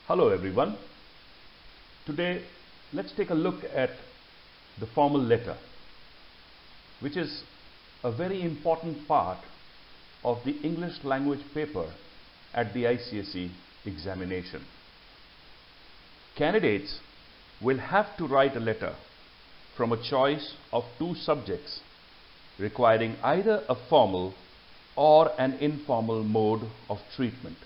Hello everyone. Today let's take a look at the formal letter, which is a very important part of the English language paper at the ICSE examination. Candidates will have to write a letter from a choice of two subjects requiring either a formal or an informal mode of treatment.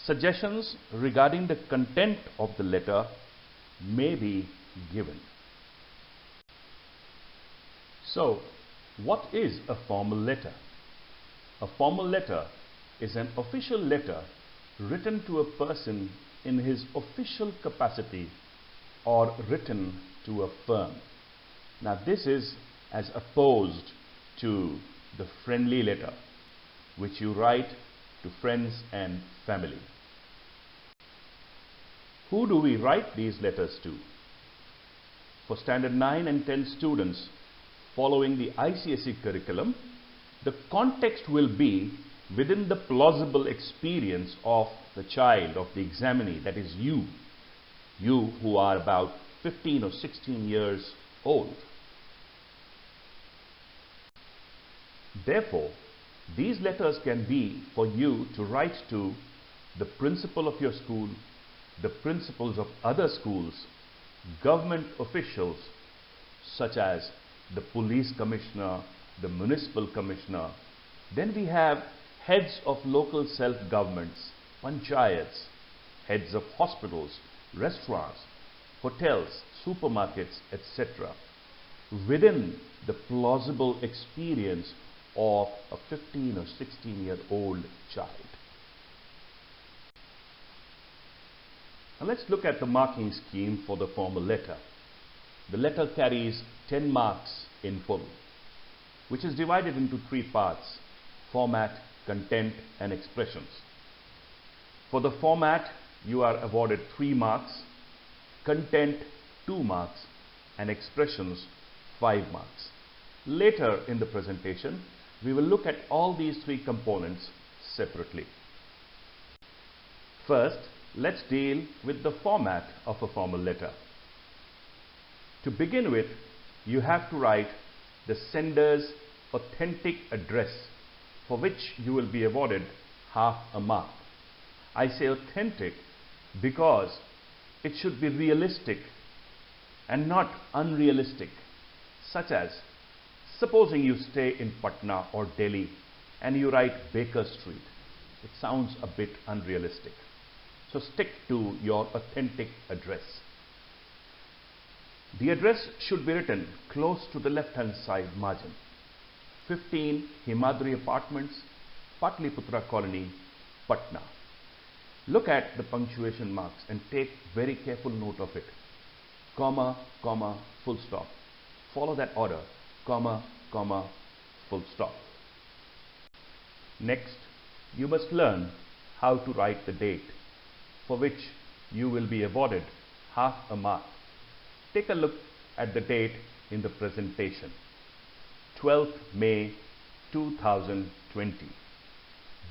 Suggestions regarding the content of the letter may be given. So, what is a formal letter? A formal letter is an official letter written to a person in his official capacity or written to a firm. Now, this is as opposed to the friendly letter, which you write to friends and family. Who do we write these letters to? For standard 9 and 10 students following the ICSE curriculum, the context will be within the plausible experience of the child, of the examinee, that is you who are about 15 or 16 years old. Therefore, these letters can be for you to write to the principal of your school, the principals of other schools, government officials such as the police commissioner, the municipal commissioner. Then we have heads of local self-governments, panchayats, heads of hospitals, restaurants, hotels, supermarkets, etc. within the plausible experience of a 15 or 16-year-old child. Now let's look at the marking scheme for the formal letter. The letter carries 10 marks in full, which is divided into 3 parts: format, content and expressions. For the format, you are awarded 3 marks, content 2 marks and expressions 5 marks. Later in the presentation, we will look at all these 3 components separately. First, let's deal with the format of a formal letter. To begin with, you have to write the sender's authentic address, for which you will be awarded half a mark. I say authentic because it should be realistic and not unrealistic, such as supposing you stay in Patna or Delhi and you write Baker Street. It sounds a bit unrealistic. So stick to your authentic address. The address should be written close to the left-hand side margin. 15 Himadri Apartments, Patliputra Colony, Patna. Look at the punctuation marks and take very careful note of it. Comma, comma, full stop. Follow that order. Comma, comma, full stop. Next, you must learn how to write the date, for which you will be awarded half a mark. Take a look at the date in the presentation. 12th May 2020.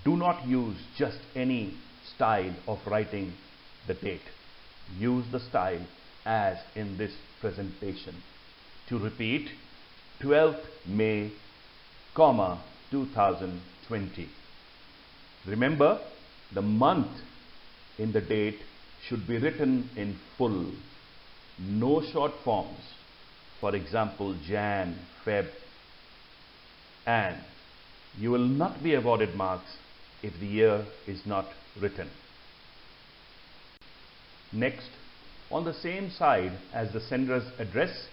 Do not use just any style of writing the date. Use the style as in this presentation. To repeat, 12th May, 2020. Remember, the month in the date should be written in full. No short forms. For example, Jan, Feb. And you will not be awarded marks if the year is not written. Next, on the same side as the sender's address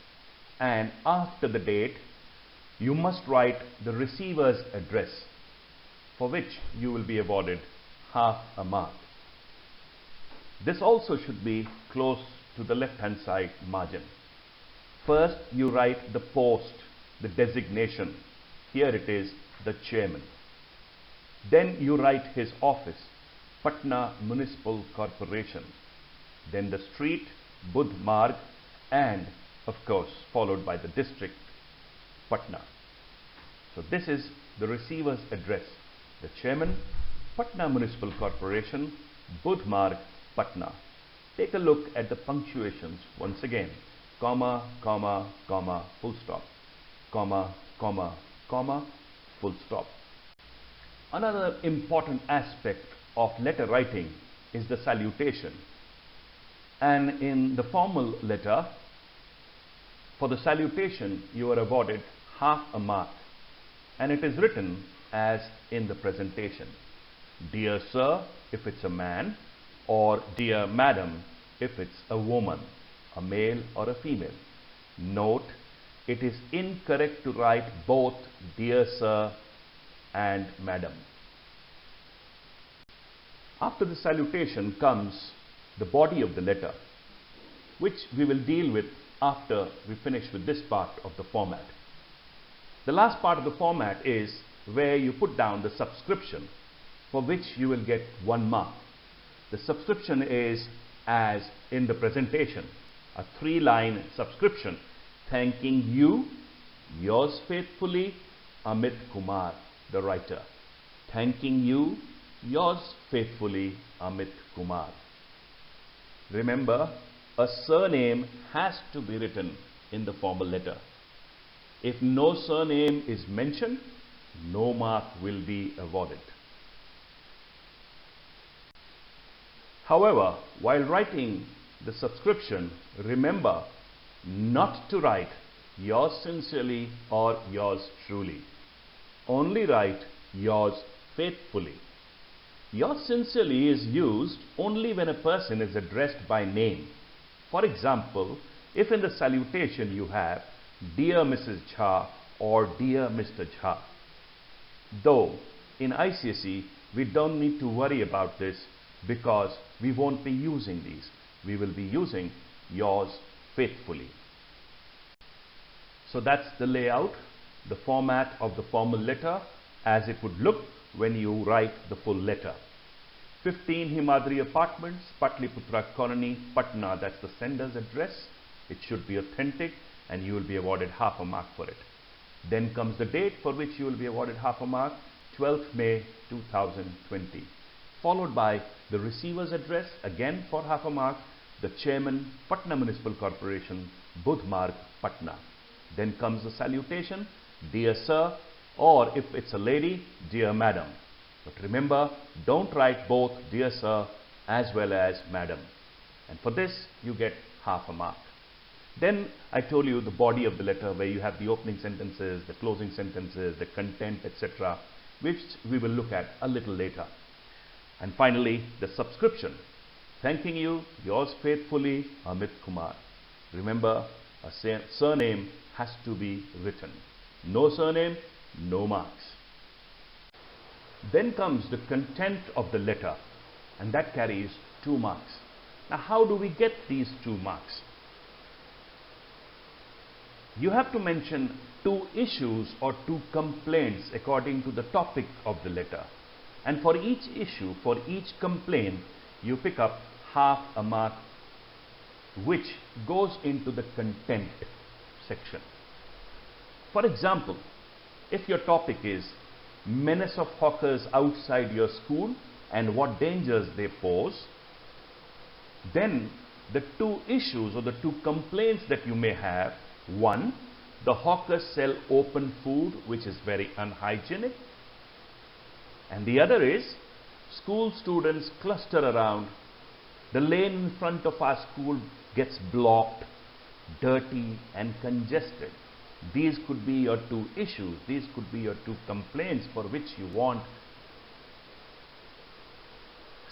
and after the date, you must write the receiver's address, for which you will be awarded half a mark. This also should be close to the left-hand side margin. First, you write the post, the designation. Here it is the chairman. Then you write his office, Patna Municipal Corporation. Then the street, Budh Marg, and of course followed by the district, Patna. So this is the receiver's address. The chairman, Patna Municipal Corporation, Budh Marg, Patna. Take a look at the punctuations once again. Comma, comma, comma, full stop. Comma, comma, comma, full stop. Another important aspect of letter writing is the salutation. And in the formal letter, for the salutation, you are awarded half a mark. And it is written as in the presentation. Dear sir, if it's a man, or dear madam, if it's a woman, a male or a female. Note, it is incorrect to write both dear sir and madam. After the salutation comes the body of the letter, which we will deal with after we finish with this part of the format. The last part of the format is where you put down the subscription, for which you will get 1 mark. The subscription is as in the presentation, a 3-line subscription thanking you, yours faithfully, Amit Kumar, the writer. Thanking you, yours faithfully, Amit Kumar. Remember, a surname has to be written in the formal letter. If no surname is mentioned, no mark will be awarded. However, while writing the subscription, remember not to write yours sincerely or yours truly. Only write yours faithfully. Yours sincerely is used only when a person is addressed by name. For example, if in the salutation you have Dear Mrs. Jha or Dear Mr. Jha. Though in ICSE we don't need to worry about this because we won't be using these. We will be using yours faithfully. So that's the layout, the format of the formal letter as it would look when you write the full letter. 15 Himadri Apartments, Patliputra Colony, Patna, that's the sender's address. It should be authentic and you will be awarded half a mark for it. Then comes the date for which you will be awarded half a mark, 12th May 2020. Followed by the receiver's address, again for half a mark, the chairman, Patna Municipal Corporation, Budhmarg, Patna. Then comes the salutation, Dear Sir, or if it's a lady, Dear Madam. But remember, don't write both Dear Sir as well as Madam. And for this, you get half a mark. Then I told you the body of the letter where you have the opening sentences, the closing sentences, the content, etc., which we will look at a little later. And finally, the subscription. Thanking you, yours faithfully, Amit Kumar. Remember, a surname has to be written. No surname, no marks. Then comes the content of the letter, and that carries 2 marks. Now, how do we get these 2 marks? You have to mention 2 issues or 2 complaints according to the topic of the letter. And for each issue, for each complaint, you pick up half a mark, which goes into the content section. For example, if your topic is menace of hawkers outside your school and what dangers they pose, then the 2 issues or the 2 complaints that you may have: 1, the hawkers sell open food which is very unhygienic, and the other is school students cluster around, the lane in front of our school gets blocked, dirty and congested. These could be your 2 issues, these could be your 2 complaints for which you want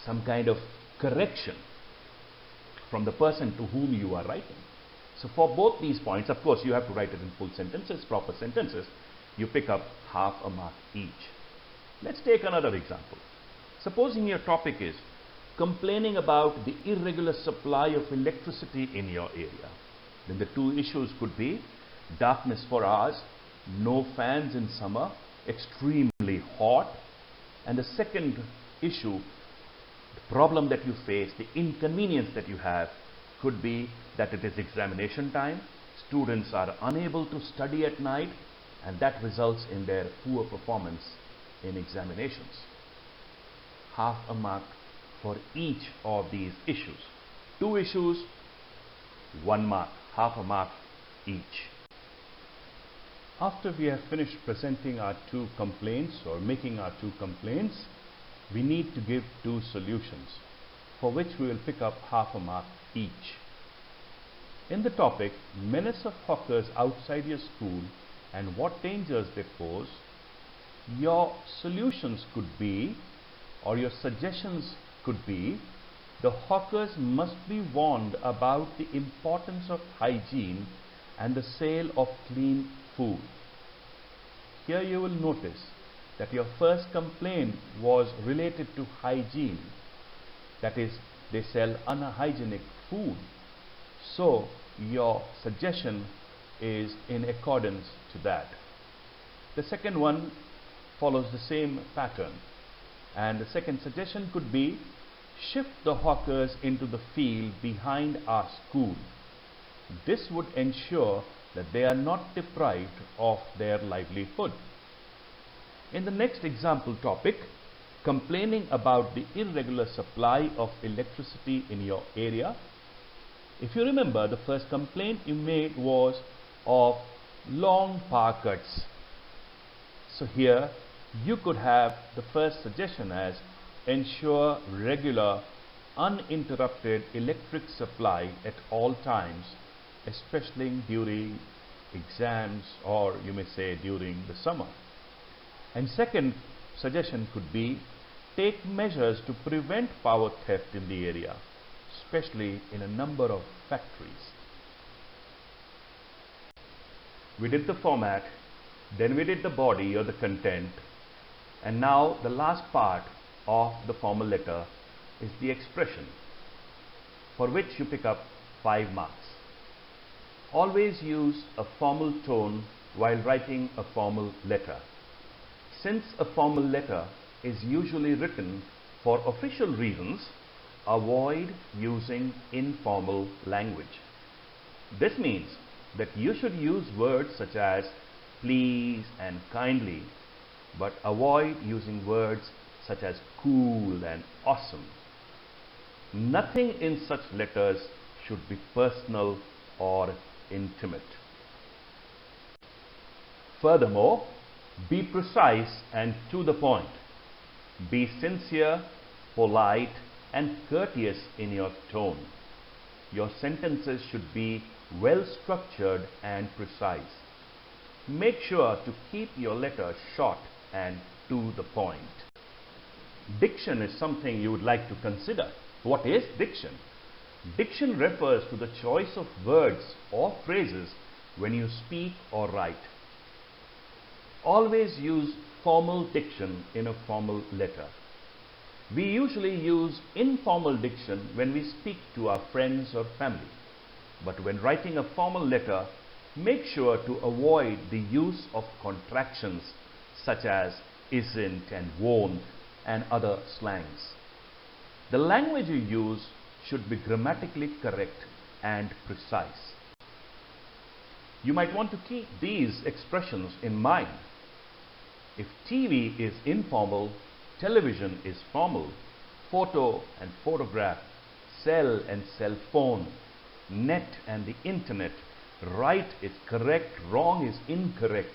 some kind of correction from the person to whom you are writing. So for both these points, of course, you have to write it in full sentences, proper sentences. You pick up half a mark each. Let's take another example. Supposing your topic is complaining about the irregular supply of electricity in your area. Then the 2 issues could be darkness for hours, no fans in summer, extremely hot. And the second issue, the problem that you face, the inconvenience that you have, could be that it is examination time, students are unable to study at night, and that results in their poor performance in examinations. Half a mark for each of these issues. 2 issues, 1 mark, half a mark each. After we have finished presenting our 2 complaints or making our 2 complaints, we need to give 2 solutions, for which we will pick up half a mark each. In the topic, menace of hawkers outside your school and what dangers they pose, your solutions could be, or your suggestions could be, the hawkers must be warned about the importance of hygiene and the sale of clean food. Here you will notice that your first complaint was related to hygiene. That is, they sell unhygienic food. So your suggestion is in accordance to that. The second one follows the same pattern, and the second suggestion could be shift the hawkers into the field behind our school. This would ensure that they are not deprived of their livelihood. In the next example topic, complaining about the irregular supply of electricity in your area. If you remember, the first complaint you made was of long power cuts. So here you could have the first suggestion as ensure regular, uninterrupted electric supply at all times, especially during exams, or you may say during the summer. And second suggestion could be take measures to prevent power theft in the area, especially in a number of factories. We did the format, then we did the body or the content, and now the last part of the formal letter is the expression, for which you pick up 5 marks. Always use a formal tone while writing a formal letter. Since a formal letter is usually written for official reasons, avoid using informal language. This means that you should use words such as please and kindly, but avoid using words such as cool and awesome. Nothing in such letters should be personal or intimate. Furthermore, be precise and to the point. Be sincere, polite, and courteous in your tone. Your sentences should be well structured and precise. Make sure to keep your letter short and to the point. Diction is something you would like to consider. What is diction? Diction refers to the choice of words or phrases when you speak or write. Always use formal diction in a formal letter. We usually use informal diction when we speak to our friends or family. But when writing a formal letter, make sure to avoid the use of contractions such as isn't and won't and other slangs. The language you use should be grammatically correct and precise. You might want to keep these expressions in mind. If TV is informal, television is formal, photo and photograph, cell and cell phone, net and the internet, right is correct, wrong is incorrect,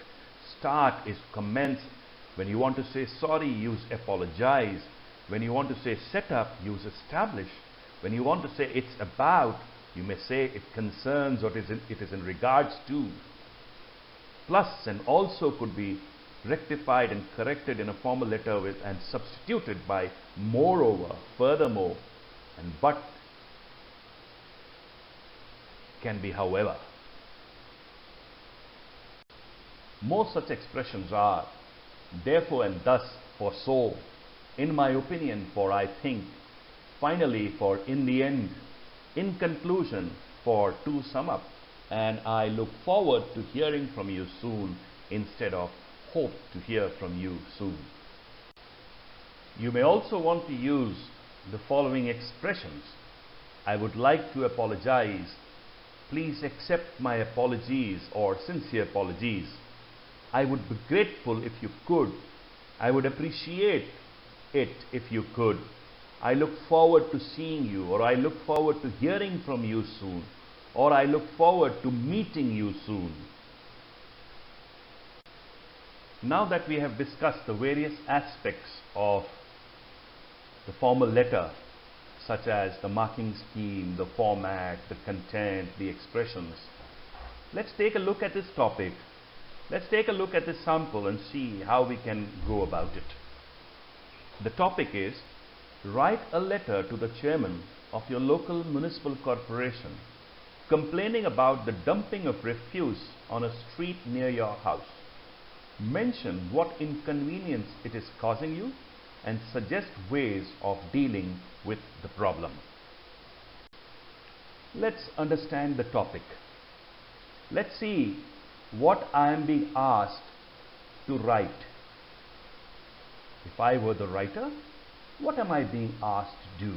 start is commence. When you want to say sorry, use apologize. When you want to say set up, use establish. When you want to say it's about, you may say it concerns or it is in regards to. Plus and also could be rectified and corrected in a formal letter with and substituted by moreover, furthermore, and but. Can be however. Most such expressions are therefore and thus, for so, in my opinion, for I think, finally, for in the end, in conclusion, for to sum up, and I look forward to hearing from you soon instead of hope to hear from you soon. You may also want to use the following expressions. I would like to apologize. Please accept my apologies or sincere apologies. I would be grateful if you could. I would appreciate it if you could. I look forward to seeing you, or I look forward to hearing from you soon, or I look forward to meeting you soon. Now that we have discussed the various aspects of the formal letter, such as the marking scheme, the format, the content, the expressions, let's take a look at this topic. Let's take a look at this sample and see how we can go about it. The topic is, write a letter to the chairman of your local municipal corporation complaining about the dumping of refuse on a street near your house. Mention what inconvenience it is causing you and suggest ways of dealing with the problem. Let's understand the topic. Let's see what I am being asked to write. If I were the writer, what am I being asked to do?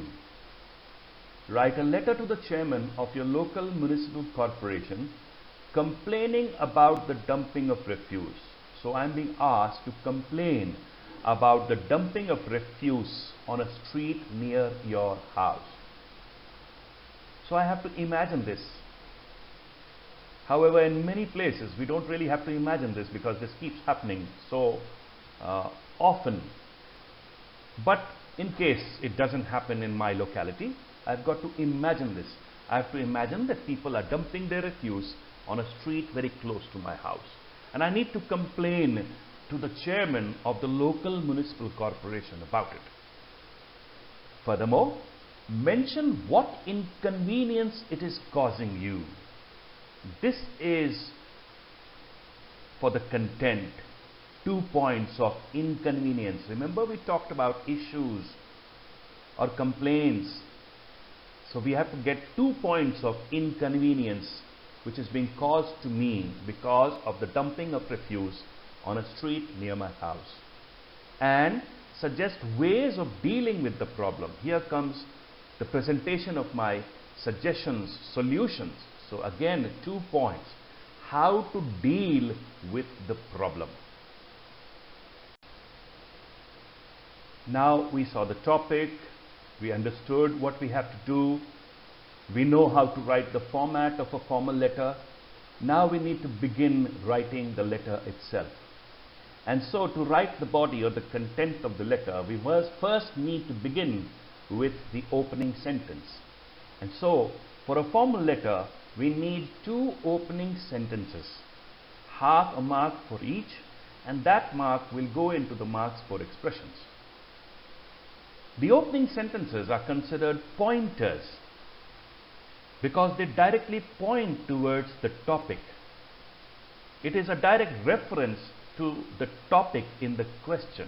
Write a letter to the chairman of your local municipal corporation complaining about the dumping of refuse. So I am being asked to complain about the dumping of refuse on a street near your house. So I have to imagine this. However, in many places we don't really have to imagine this because this keeps happening so often. But in case it doesn't happen in my locality, I've got to imagine this. I have to imagine that people are dumping their refuse on a street very close to my house. And I need to complain to the chairman of the local municipal corporation about it. Furthermore, mention what inconvenience it is causing you. This is for the content. 2 points of inconvenience. Remember, we talked about issues or complaints. So we have to get 2 points of inconvenience which is being caused to me because of the dumping of refuse on a street near my house, and suggest ways of dealing with the problem. Here comes the presentation of my suggestions, solutions. So again, 2 points. How to deal with the problem. Now we saw the topic, we understood what we have to do, we know how to write the format of a formal letter. Now we need to begin writing the letter itself. And so to write the body or the content of the letter, we must first need to begin with the opening sentence. And so for a formal letter, we need 2 opening sentences, half a mark for each, and that mark will go into the marks for expressions. The opening sentences are considered pointers because they directly point towards the topic. It is a direct reference to the topic in the question.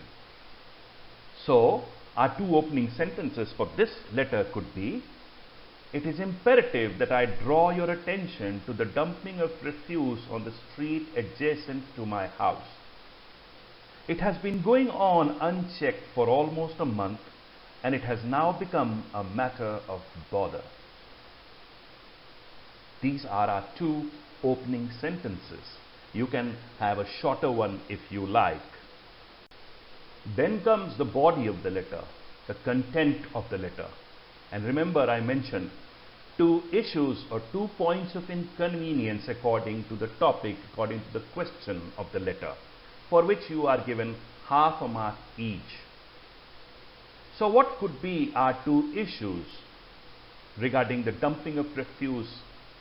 So our 2 opening sentences for this letter could be, it is imperative that I draw your attention to the dumping of refuse on the street adjacent to my house. It has been going on unchecked for almost a month, and it has now become a matter of bother. These are our 2 opening sentences. You can have a shorter one if you like. Then comes the body of the letter, the content of the letter. And remember, I mentioned 2 issues or 2 points of inconvenience according to the topic, according to the question of the letter, for which you are given half a mark each. So what could be our 2 issues regarding the dumping of refuse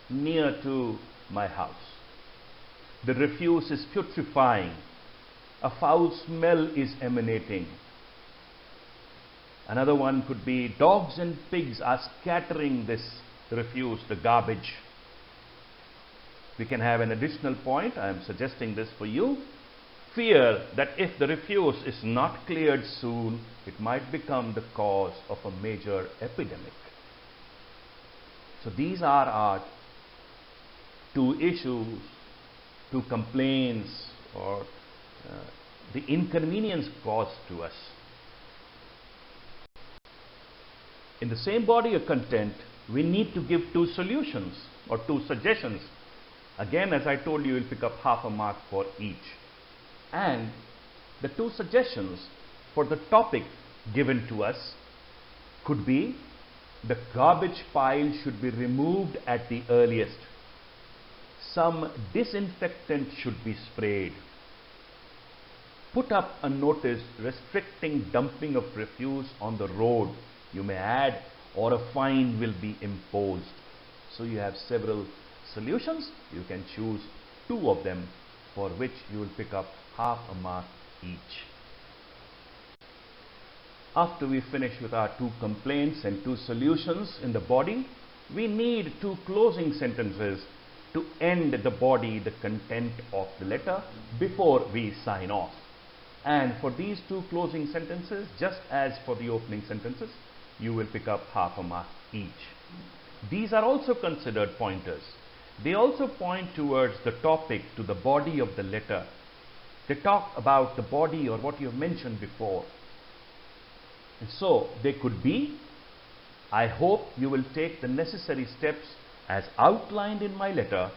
near to my house? The refuse is putrefying. A foul smell is emanating. Another one could be, dogs and pigs are scattering this refuse, the garbage. We can have an additional point. I am suggesting this for you. Fear that if the refuse is not cleared soon, it might become the cause of a major epidemic. So these are our 2 issues, 2 complaints, or the inconvenience caused to us. In the same body of content, we need to give 2 solutions or 2 suggestions. Again, as I told you, you'll pick up half a mark for each. And the 2 suggestions for the topic given to us Could be the garbage pile should be removed at the earliest. Some disinfectant should be sprayed. Put up a notice restricting dumping of refuse on the road, you may add, or a fine will be imposed. So you have several solutions. You can choose 2 of them, for which you will pick up half a mark each. After we finish with our 2 complaints and 2 solutions in the body, we need 2 closing sentences to end the body, the content of the letter, before we sign off. And for these 2 closing sentences, just as for the opening sentences, you will pick up half a mark each. These are also considered pointers. They also point towards the topic, to the body of the letter. They talk about the body or what you have mentioned before. And so they could be, I hope you will take the necessary steps as outlined in my letter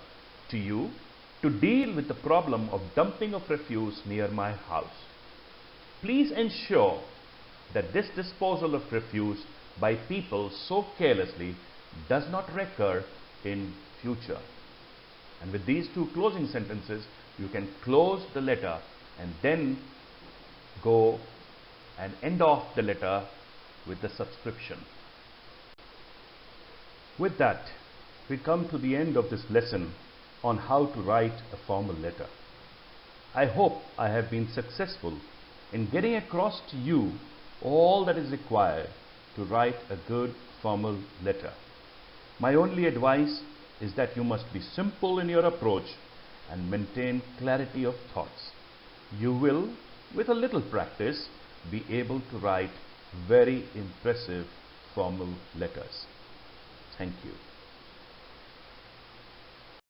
to you to deal with the problem of dumping of refuse near my house. Please ensure that this disposal of refuse by people so carelessly does not recur in future. And with these 2 closing sentences, you can close the letter and then go and end off the letter with the subscription. With that, we come to the end of this lesson on how to write a formal letter. I hope I have been successful in getting across to you all that is required to write a good formal letter. My only advice is that you must be simple in your approach and maintain clarity of thoughts. You will, with a little practice, be able to write very impressive formal letters. Thank you.